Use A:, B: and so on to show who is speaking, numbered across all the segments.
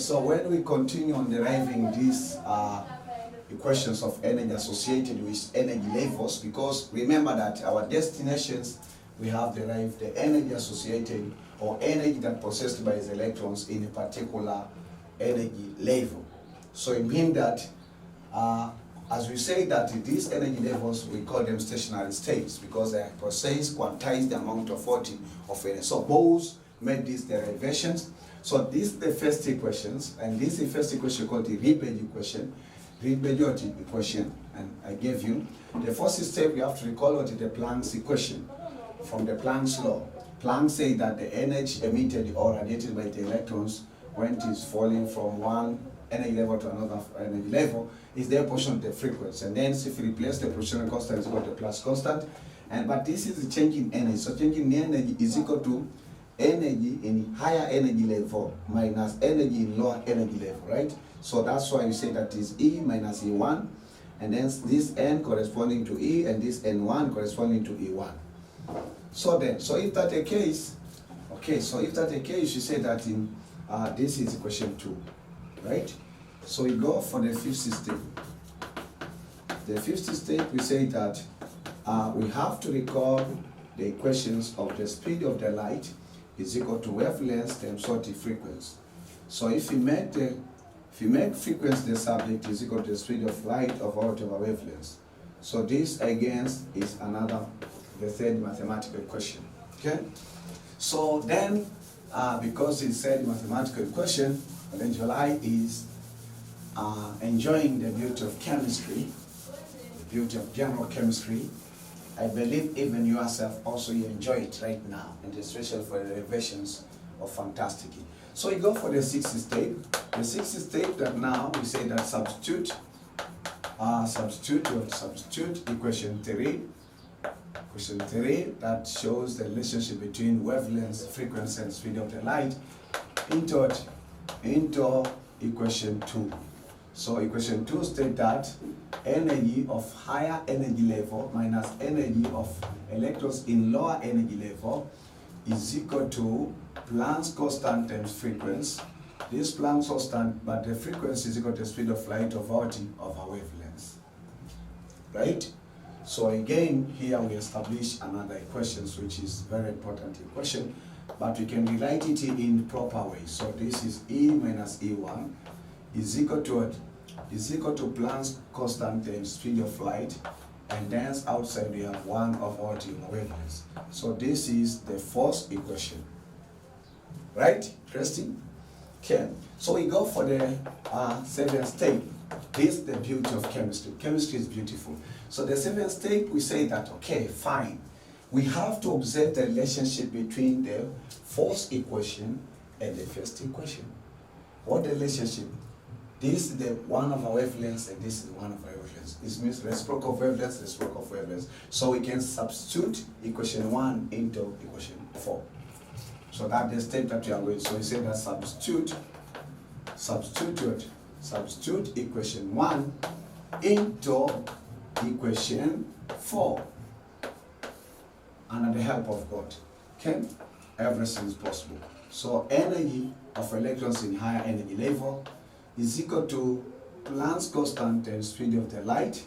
A: so when we continue on deriving these equations of energy associated with energy levels, because remember that our destinations, we have derived the energy associated or energy that possessed by the electrons in a particular energy level. So it means that as we say that these energy levels, we call them stationary states because they possess quantized amount of energy. So Bohr's made these derivations. So this is the first equations, and this is the first equation called the Riemann equation, Riemann equation, and I gave you. The first step, we have to recall what is the Planck's equation from the Planck's law. Planck said that the energy emitted or radiated by the electrons when it is falling from one energy level to another energy level is their portion of the frequency. And then if you replace the proportional constant, it's equal to plus constant. But this is the change in energy. So change in energy is equal to energy in higher energy level minus energy in lower energy level, right? So that's why you say that is E minus E1, and then this N corresponding to E, and this N1 corresponding to E1. So if that's the case, okay, so if that's the case, you say that in this is equation 2, right? So we go for the fifth step. The fifth step, we say that we have to recall the equations of the speed of the light is equal to wavelength times the frequency. So if you make frequency the subject is equal to the speed of light of whatever wavelength. So this again is the third mathematical equation. Okay. So then, because it's third mathematical equation, Olenjolai is enjoying the beauty of chemistry, the beauty of general chemistry. I believe even yourself also you enjoy it right now, and especially for the derivations of fantastic. So we go for the sixth step. The sixth step that now we say that substitute equation 3. Equation 3 that shows the relationship between wavelength, frequency, and speed of the light into equation 2. So equation 2 states that energy of higher energy level minus energy of electrons in lower energy level is equal to Planck's constant times frequency. This Planck's constant, but the frequency is equal to the speed of light of our wavelengths. Right? So again, here we establish another equation, which is very important equation, but we can rewrite it in proper way. So this is E minus E1 is equal to what? Is equal to Planck's constant times speed of light, and then outside we have 1 over wavelengths. So this is the first equation. Right? Interesting? Okay. So we go for the seventh step. This is the beauty of chemistry. Chemistry is beautiful. So the seventh step, we say that, okay, fine. We have to observe the relationship between the first equation and the first equation. What the relationship? This is the one of our wavelengths, and this is one of our wavelengths. This means reciprocal wavelengths, reciprocal wavelengths. So we can substitute equation 1 into equation 4. So that's the step that we are going. So we say that substitute equation 1 into equation 4. Under the help of God. Okay? Everything is possible. So energy of electrons in higher energy level is equal to Planck's constant times speed of the light,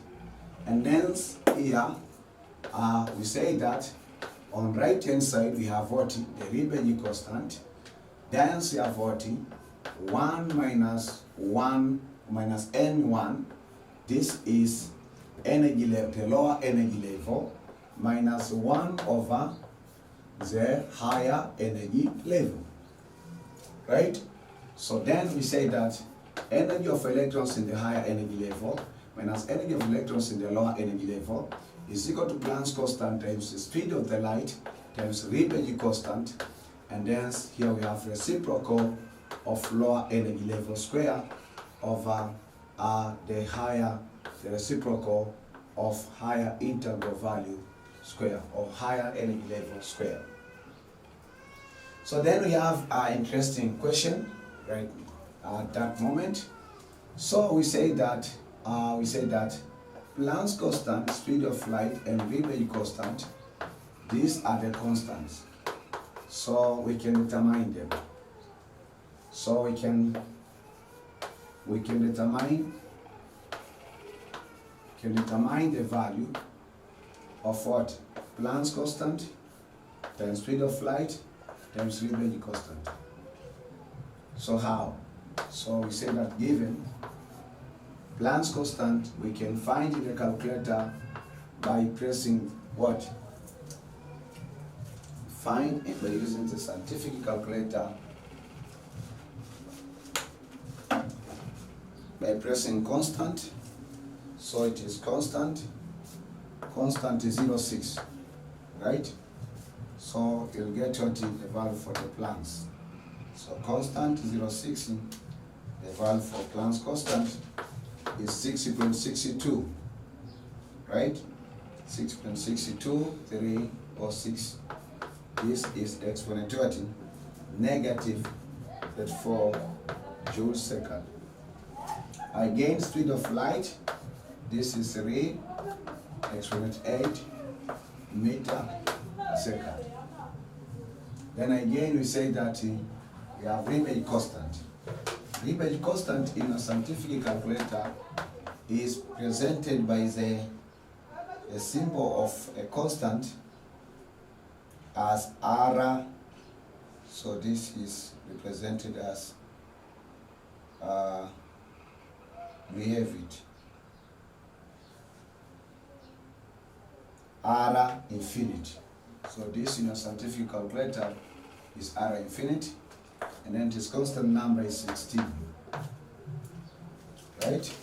A: and then here we say that on right hand side we have what? The Riemann constant. Then we have what? 1 minus N1. This is energy level, the lower energy level, minus 1 over the higher energy level. Right? So then we say that energy of electrons in the higher energy level minus energy of electrons in the lower energy level is equal to Planck's constant times the speed of the light times Riemann constant, and then here we have reciprocal of lower energy level square over the reciprocal of higher integral value square, or higher energy level square. So then we have an interesting question right at that moment. So we say that Planck's constant, speed of light, and Riemann constant, these are the constants. So we can determine them. So we can we can determine the value of what? Planck's constant times speed of light times Riemann constant. So how? So we say that given Planck's constant, we can find in the calculator by pressing what? Find it by using the scientific calculator by pressing constant. So it is constant is 0.6, right? So you'll get what is the value for the Planck's. So constant 0.6, the value for Planck's constant is 6.62, right? 6.62, 3 or 6. This is exponential negative 34 joules second. Again, speed of light, this is 3 exponent 8 meter second. Then again we say that we have Riemann constant. Riemann constant in a scientific calculator is presented by the symbol of a constant as R. So this is represented as we have it R infinity. So this in a scientific calculator is R infinity, and then its constant number is 16. Right? It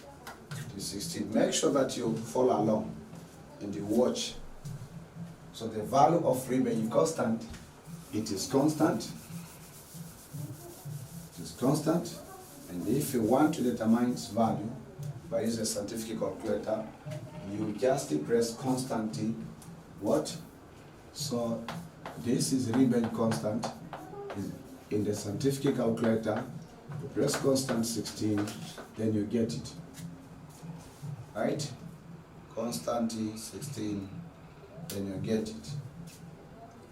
A: is 16. Make sure that you follow along and you watch. So the value of Riemann constant, it is constant. It is constant. And if you want to determine its value by using a scientific calculator, you just press constant what? So this is Riemann constant in the scientific calculator. You press constant 16, then you get it. Right? Constant 16, then you get it.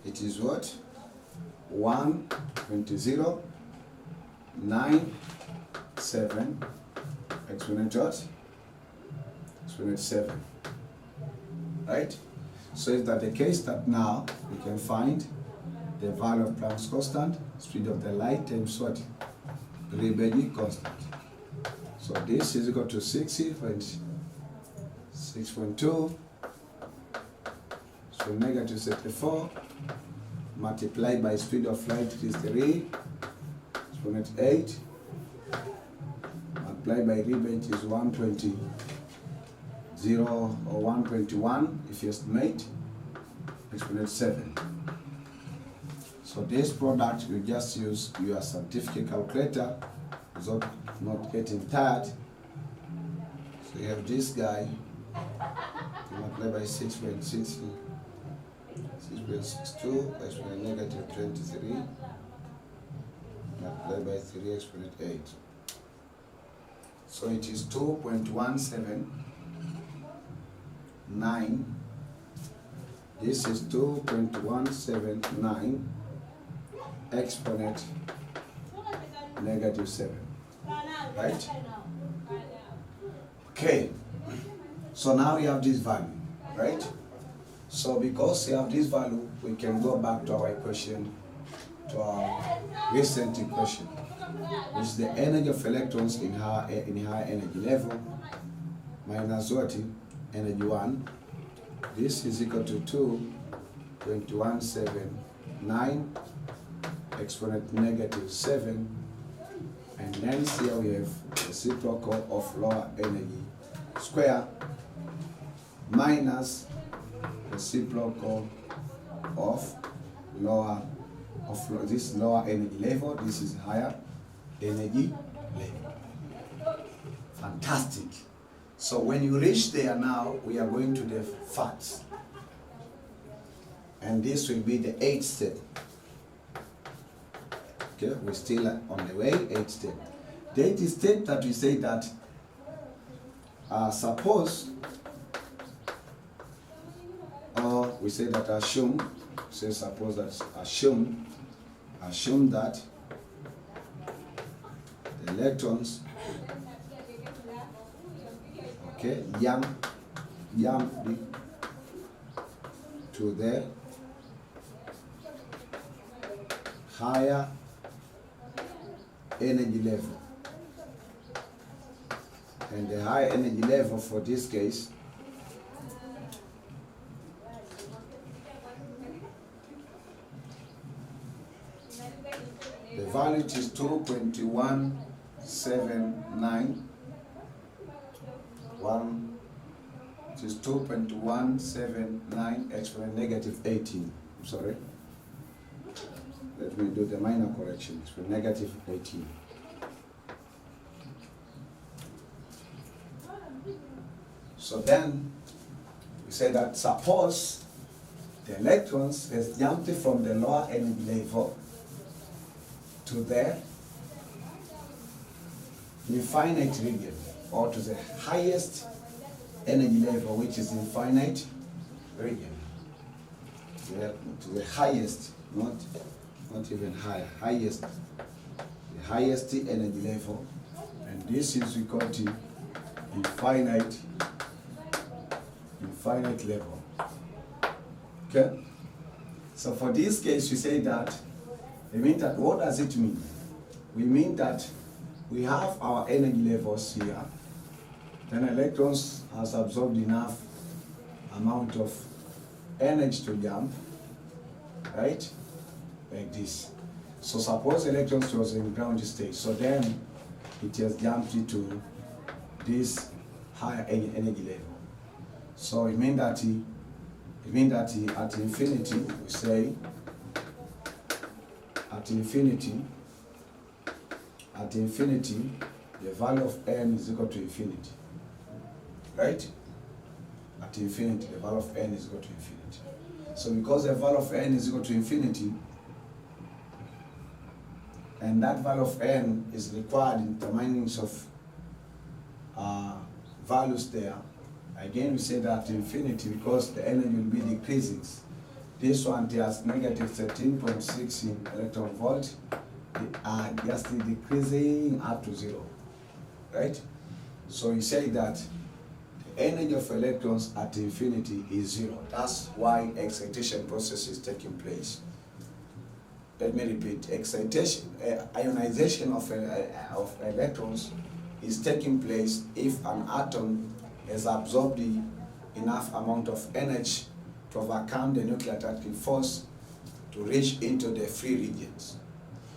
A: It is what? 1.097 exponent what? Exponent 7. Right? So is that the case that now we can find the value of Planck's constant, speed of the light times what? Riemann constant. So this is equal to 6.2, so negative 34, multiplied by speed of light is 3, exponent 8, multiplied by Riemann is 120. 0 or 121 if you estimate, exponent 7. So this product you just use your scientific calculator without not getting tired. So you have this guy, you multiply by 6.62 exponent negative 23, multiplied by 3 exponent 8. So it is 2.179. This is 2.179 exponent negative 7. Right? Okay. So now we have this value, right? So because we have this value, we can go back to our equation, to our recent equation, which is the energy of electrons in high energy level minus what? Energy 1. This is equal to 2.179 exponent negative 7, and then here we have reciprocal of lower energy square minus reciprocal of this lower energy level. This is higher energy level. Fantastic. So when you reach there now, we are going to the facts. And this will be the 8th step. Okay, we're still on the way, 8th step. The 8th step that we say that suppose, or we say that assume, say suppose that assume that the electrons Okay, jump to the higher energy level. And the higher energy level for this case the value is 2.179. It is 2.179 exponent negative 18. I'm sorry. Let me do the minor correction. It's for negative 18. So then we say that suppose the electrons has jumped from the lower energy level to the infinite region, or to the highest energy level, which is infinite region. Yeah, to the highest, not even higher, highest, the highest energy level, and this is equal to infinite level. Okay? So for this case, we say that, we mean that, what does it mean? We mean that we have our energy levels here, then electrons has absorbed enough amount of energy to jump, right? Like this. So suppose electrons was in ground state, so then it has jumped into this higher energy level. So it means that at infinity, we say at infinity, the value of n is equal to infinity, right? At infinity, the value of n is equal to infinity. So because the value of n is equal to infinity, and that value of n is required in determinings of values there, again we say that at infinity, because the energy will be decreasing. This one has negative 13.6 in electron volt. They are just decreasing up to 0, right? So you say that the energy of electrons at infinity is 0. That's why excitation process is taking place. Let me repeat: excitation, ionization of electrons is taking place if an atom has absorbed enough amount of energy to overcome the nuclear attractive force to reach into the free regions.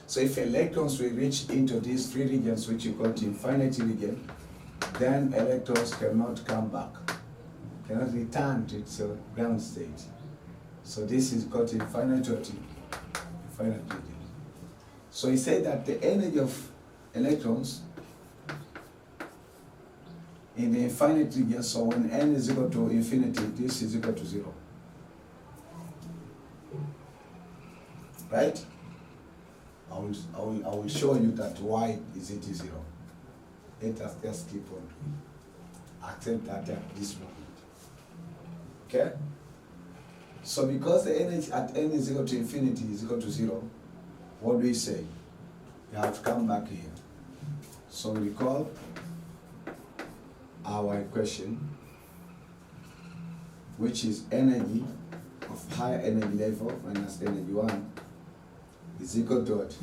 A: So if electrons will reach into these free regions, which you call the infinite region, then electrons cannot come back, cannot return to its ground state. So this is called infinite region. So he said that the energy of electrons in the infinite region, so when n is equal to infinity, this is equal to 0. Right? I will show you that why is it 0. Let us just keep on doing. Accept that at this moment. Okay? So because the energy at n is equal to infinity is equal to 0, what do we say? We have to come back here. So we call our equation, which is energy of higher energy level minus energy 1 is equal to what?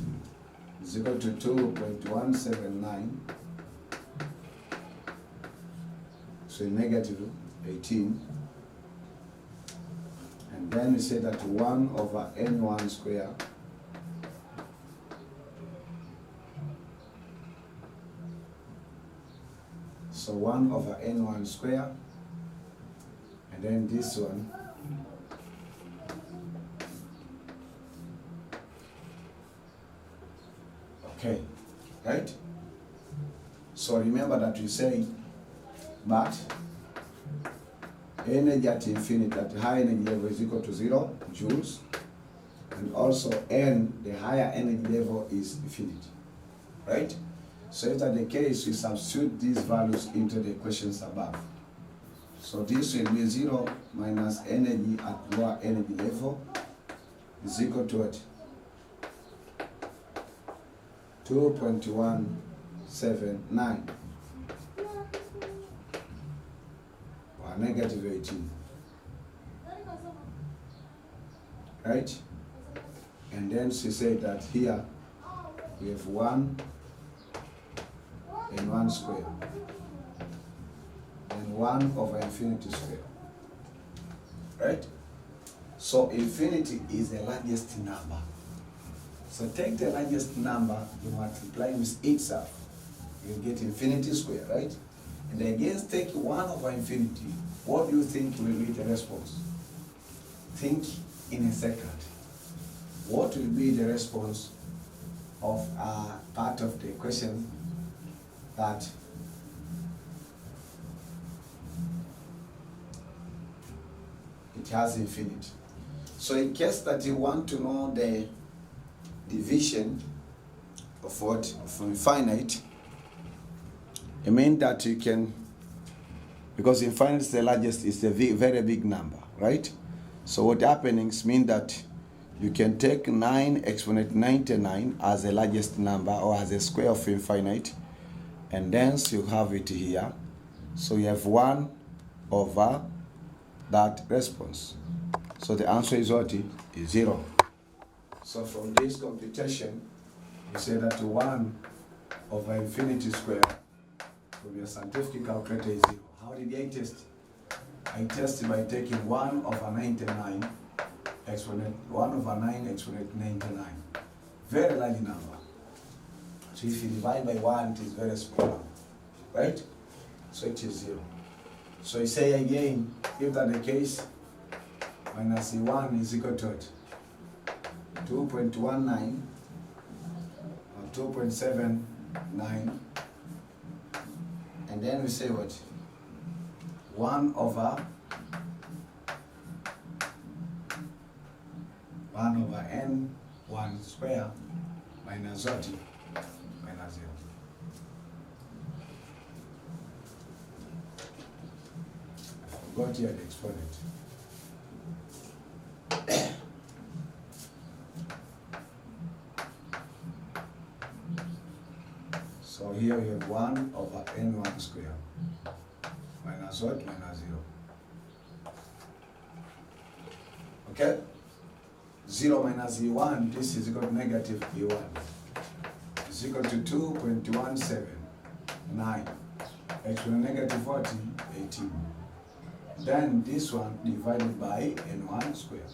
A: Is equal to 2.179, so negative 18, and then we say that 1 over n1 square so 1 over n1 square, and then this one okay, right? So remember that we say, but energy at infinity, at high energy level, is equal to 0 joules, and also n, the higher energy level, is infinity, right? So if that's the case, we substitute these values into the equations above. So this will be 0 minus energy at lower energy level is equal to what? 2.179. negative 18. Right? And then she said that here we have 1 and 1 square. And 1 over infinity square. Right? So infinity is the largest number. So take the largest number, you multiply with itself. You get infinity square, right? And again take 1 over infinity. What do you think will be the response? Think in a second. What will be the response of part of the question that it has infinity? So in case that you want to know the division of what? Of infinite, it means that you can, because infinite is the largest, it's a very big number, right? So what happenings mean that you can take 9 exponent 99 as the largest number or as a square of infinite, and then you have it here. So you have 1 over that response. So the answer is what? Is 0. So from this computation, you say that 1 over infinity square from your scientific calculator is 0. How did I test? I tested by taking 1 over 99 exponent 1 over 9 exponent 99. Very large number. So if you divide by 1, it is very small number. Right? So it is 0. So you say again, if that the case, minus 1 is equal to what? 2.19 or 2.79, and then we say what? 1 over n1 square minus what? Minus 0. I forgot here the exponent. So here we have 1 over n1 square minus what? Minus 0. Okay? 0 minus e1, this is equal to negative e1. Is equal to 2.179. Exponent negative 40, 18. Then this one divided by n1 square.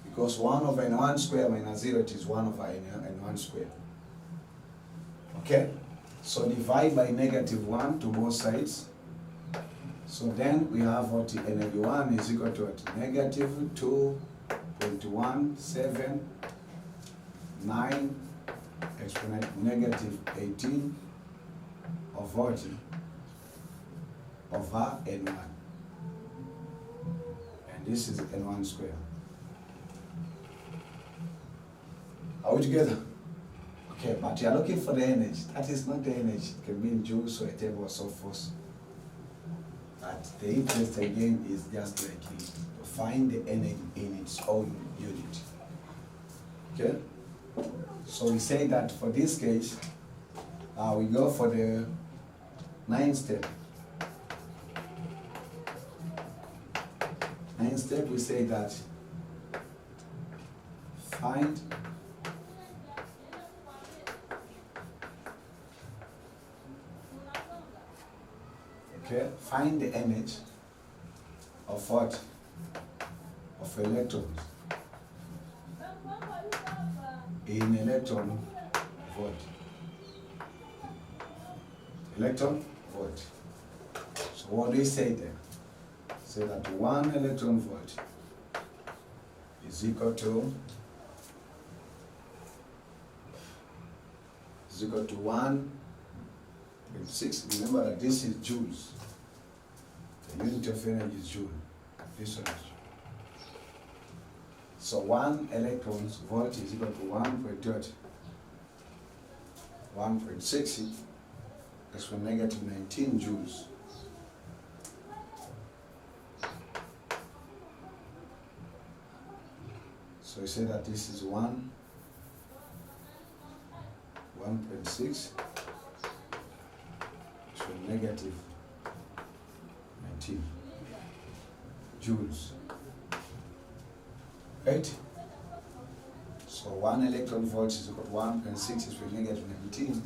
A: Because 1 over n1 square minus 0, it is 1 over n1 square. Okay? So divide by negative 1 to both sides. So then we have what? n1 is equal to what? Negative 2.179 exponent negative 18 of what? Over n1. And this is n1 square. Are we together? Okay, but you are looking for the energy. That is not the energy. It can be in joules or a table or so forth. But the interest again is just like to find the energy in its own unit. Okay? So we say that for this case, we go for the 9th step. 9th step, we say that find find the energy of what? Of electrons in electron volt. Electron volt. So what do we say then? Say that 1 electron volt is equal to 1.6. Remember that this is joules. The unit of energy is joule. This one is joule. So 1 electron volt is equal to 1.6. That's for negative 19 joules. So we say that this is 1.6. So negative 18 joules. Right? So 1 electron volt is equal to 1.6 is with negative 19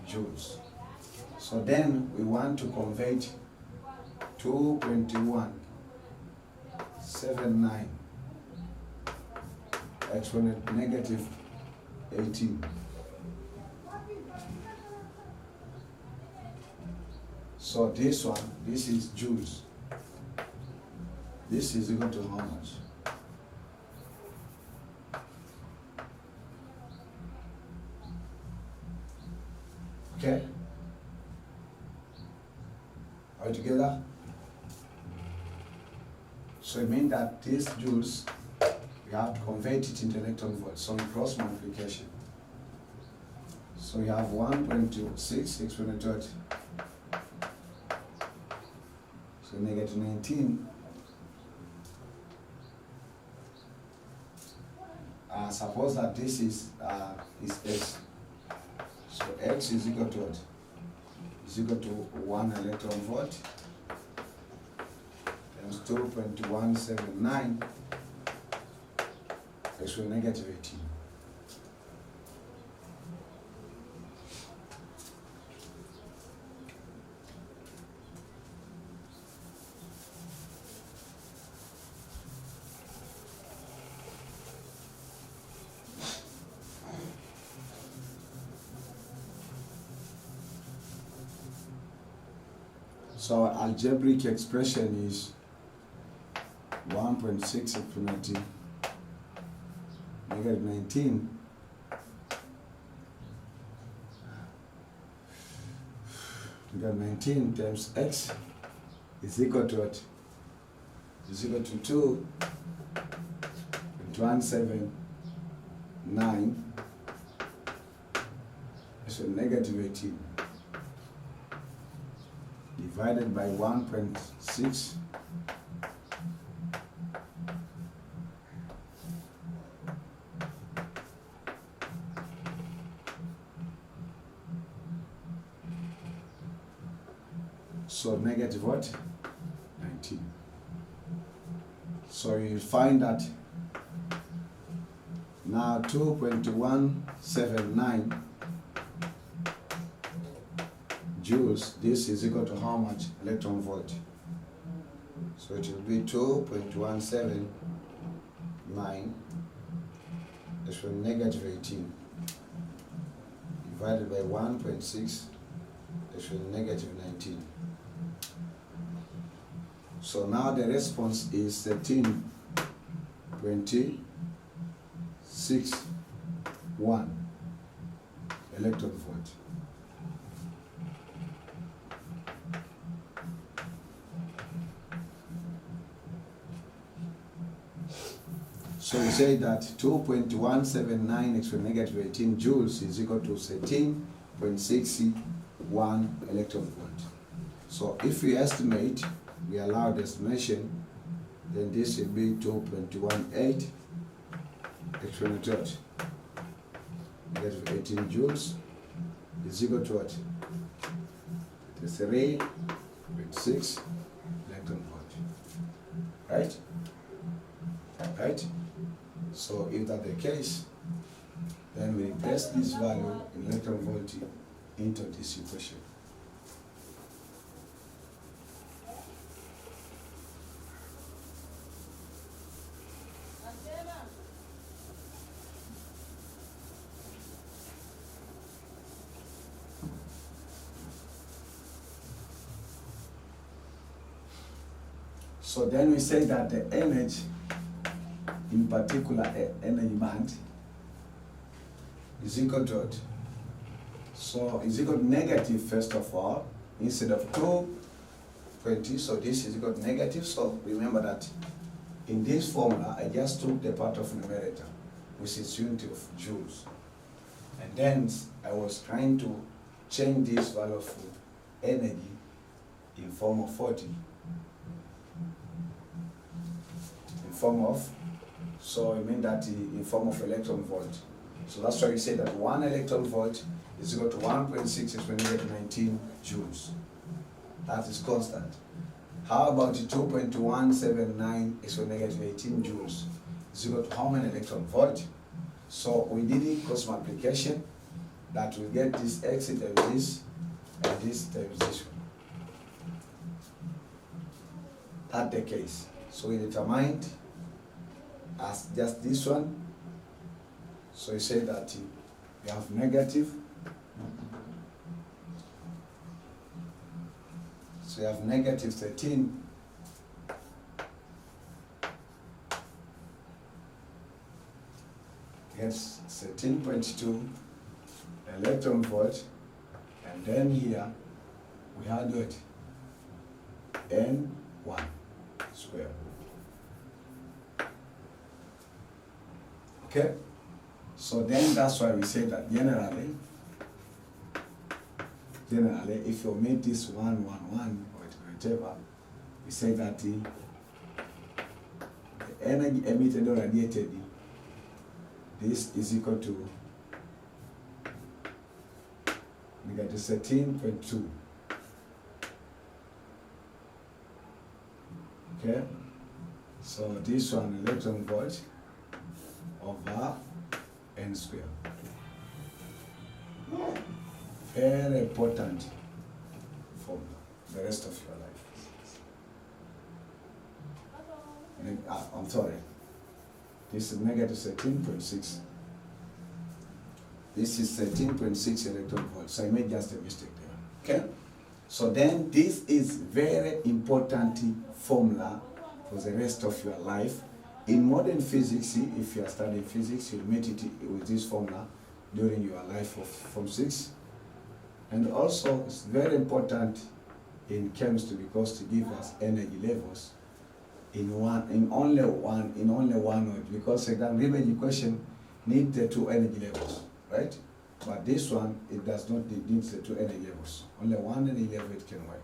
A: joules. So then we want to convert 2.179 exponent negative 18. So this one, this is joules. This is equal to how much? Okay? Are we together? So it means that these joules, we have to convert it into electron volts. So we cross multiplication. So we have 1.26 exponent. So negative 19. Suppose that this is x. So x is equal to what? Is equal to 1 electron volt times 2.179 x to negative 18. So our algebraic expression is 1.6 exponent negative 19 negative 19 times x is equal to what? Is equal to 2.179 so negative 18 divided by 1.6 so negative what? 19. So you find that now 2.179 joules, this is equal to how much electron volt? So it will be 2.179 is from negative 18 divided by 1.6 is from negative 19. So now the response is 13.61 electron volt. So we say that 2.179 x to negative 18 joules is equal to 13.61 electron volt. So if we estimate, we allow the estimation, then this will be 2.18 exponent negative 18 joules is equal to what? 3.6 electron volt. Right? Right? So if that's the case, then we replace this value in electron volt into this equation. So then we say that the energy, in particular energy band, is equal to what? So is equal to negative first of all, instead of 2.20, so this is equal to negative. So remember that in this formula, I just took the part of numerator, which is unit of joules. And then I was trying to change this value of energy in form of 40. In form of, so I mean that in form of electron volt. So that's why we say that 1 electron volt is equal to 1.6 exponent negative 19 joules. That is constant. How about 2.179 is equal to negative 18 joules? Is equal to how many electron volt? So we did it cross multiplication, that will get this x times this and this times this one. That's the case. So we determined as just this one. So you say that you have negative. So you have negative 13. Yes, 13.2 electron volt, and then here we had what? N1 square. Okay? So then that's why we say that generally, if you omit this 1, 1, 1, or whatever, we say that the energy emitted or radiated, this is equal to negative 13.2. Okay? So this one electron volt over n square. Very important for the rest of your life. I'm sorry. This is negative 13.6. This is 13.6 electron volts. So I made just a mistake there. Okay? So then this is very important formula for the rest of your life. In modern physics, if you are studying physics, you'll meet it with this formula during your life of Form 6. And also, it's very important in chemistry because to give us energy levels in only one word, because a Riemann equation needs the two energy levels, right? But this one, it does not need the two energy levels. Only one energy level it can work.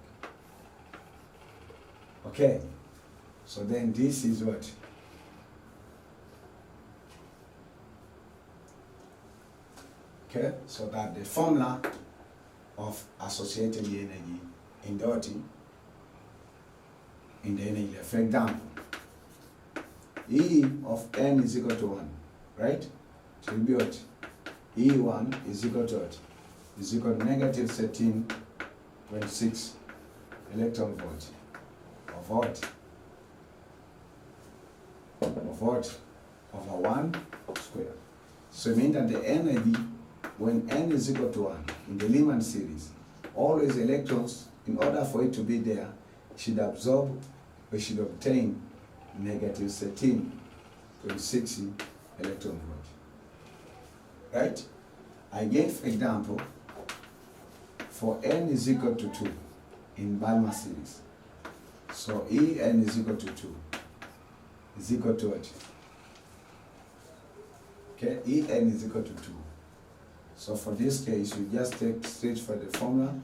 A: Okay, so then this is what? Okay, so that the formula of associated energy in the energy level. For example, E of n is equal to 1, right? So it will be what? E1 is equal to what? Is equal to negative 13.6 electron volt of what? Of what? Over 1 square. So it means that the energy, when n is equal to 1 in the Riemann series, always electrons, in order for it to be there, should absorb or should obtain negative 13.6 electron volt. Right? Again, for example, for n is equal to 2 in Balmer series. So En is equal to 2 is equal to what? Okay, En is equal to 2. So for this case, you just take straight for the formula,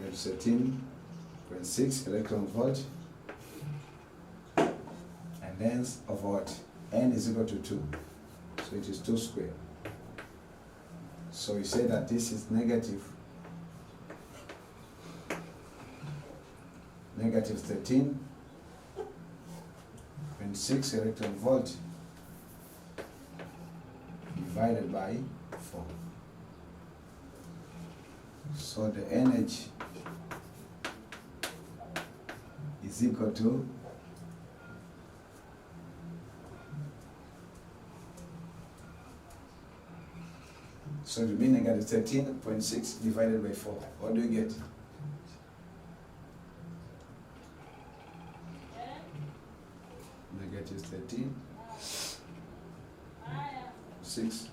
A: get 13.6 electron volt, and then of what? N is equal to 2. So it is 2 squared. So you say that this is negative 13.6 electron volt divided by 4. So the energy is equal to so it will be negative 13.6 divided by 4. What do you get? Negative 13.6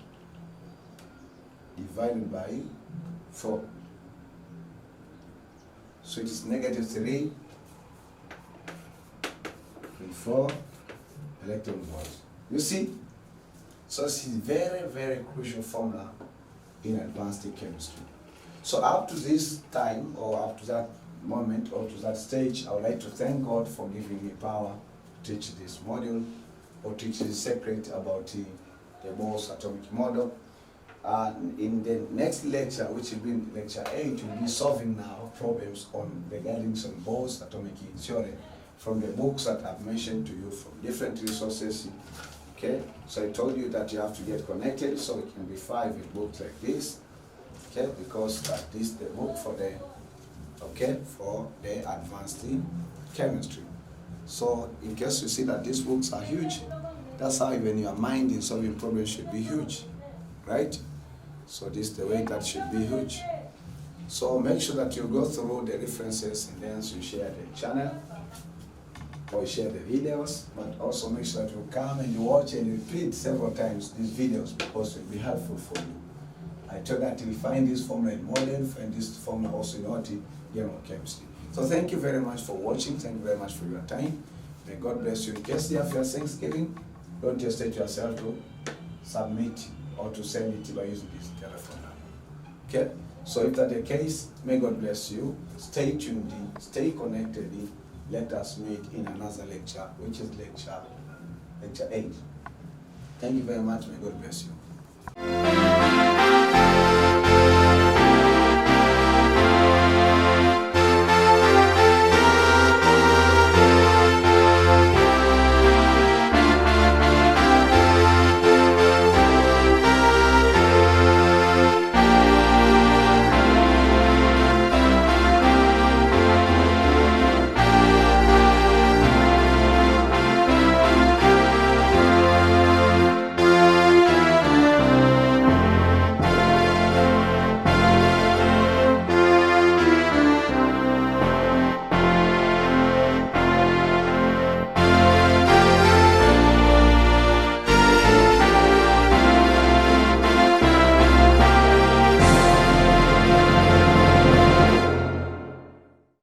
A: divided by 4. So it is negative 3.4 electron volts. You see? So this is very, very crucial formula in advanced chemistry. So up to this time, or up to that moment, or to that stage, I would like to thank God for giving me power to teach this module, or teach this secret about the Bohr's atomic model. in the next lecture, which will be lecture 8, we'll be solving now problems on regarding some Bohr's atomic theory from the books that I've mentioned to you from different resources. Okay, so I told you that you have to get connected, so it can be 5 in books like this. Okay, because that is the book for the advanced chemistry. So in case you see that these books are huge, that's how even your mind in solving problems should be huge, right? So this is the way that should be huge. So make sure that you go through the references and then you share the channel or share the videos, but also make sure that you come and you watch and repeat several times these videos because it will be helpful for you. I told that you'll find this formula in modern, find this formula also in general chemistry. So thank you very much for watching. Thank you very much for your time. May God bless you. In case you have your Thanksgiving, don't hesitate yourself to submit or to send it by using this telephone number. Okay? So if that's the case, may God bless you. Stay tuned in, stay connected in. Let us meet in another lecture, which is lecture 8. Thank you very much. May God bless you.